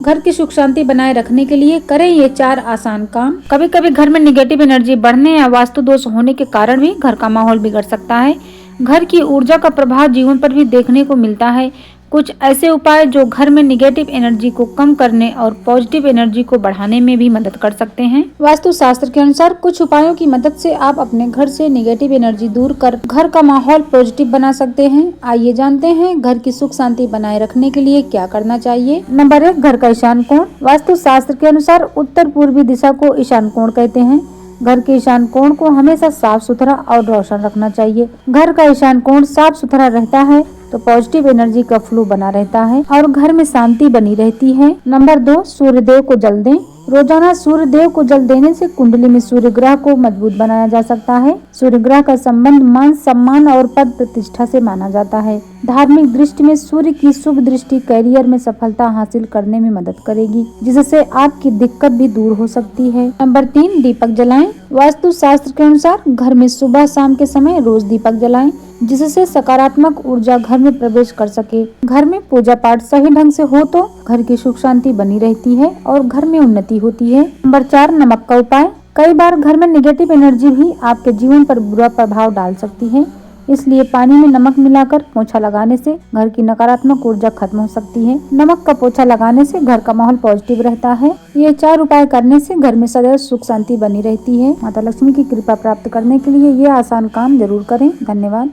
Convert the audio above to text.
घर की सुख शांति बनाए रखने के लिए करें ये 4 आसान काम। कभी कभी घर में निगेटिव एनर्जी बढ़ने या वास्तु दोष होने के कारण भी घर का माहौल बिगड़ सकता है। घर की ऊर्जा का प्रभाव जीवन पर भी देखने को मिलता है। कुछ ऐसे उपाय जो घर में निगेटिव एनर्जी को कम करने और पॉजिटिव एनर्जी को बढ़ाने में भी मदद कर सकते हैं। वास्तु शास्त्र के अनुसार कुछ उपायों की मदद से आप अपने घर से निगेटिव एनर्जी दूर कर घर का माहौल पॉजिटिव बना सकते हैं। आइए जानते हैं घर की सुख शांति बनाए रखने के लिए क्या करना चाहिए। नंबर 1, घर का ईशान कोण। वास्तु शास्त्र के अनुसार उत्तर पूर्वी दिशा को ईशान कोण कहते हैं। घर के ईशान कोण को हमेशा साफ सुथरा और रोशन रखना चाहिए। घर का ईशान कोण साफ सुथरा रहता है तो पॉजिटिव एनर्जी का फ्लो बना रहता है और घर में शांति बनी रहती है। नंबर 2, सूर्य देव को जल दें। रोजाना सूर्य देव को जल देने से कुंडली में सूर्य ग्रह को मजबूत बनाया जा सकता है। सूर्य ग्रह का संबंध मान सम्मान और पद प्रतिष्ठा से माना जाता है। धार्मिक दृष्टि में सूर्य की शुभ दृष्टि कैरियर में सफलता हासिल करने में मदद करेगी, जिससे आपकी दिक्कत भी दूर हो सकती है। नंबर 3, दीपक जलाएं। वास्तु शास्त्र के अनुसार घर में सुबह शाम के समय रोज दीपक जलाएं, जिससे सकारात्मक ऊर्जा घर में प्रवेश कर सके। घर में पूजा पाठ सही ढंग से हो तो घर की सुख शांति बनी रहती है और घर में उन्नति होती है। नंबर 4, नमक का उपाय। कई बार घर में नेगेटिव एनर्जी भी आपके जीवन पर बुरा प्रभाव डाल सकती है, इसलिए पानी में नमक मिलाकर पोछा लगाने से घर की नकारात्मक ऊर्जा खत्म हो सकती है। नमक का पोछा लगाने से घर का माहौल पॉजिटिव रहता है। ये 4 उपाय करने से घर में सदैव सुख शांति बनी रहती है। माता लक्ष्मी की कृपा प्राप्त करने के लिए ये आसान काम जरूर करें। धन्यवाद।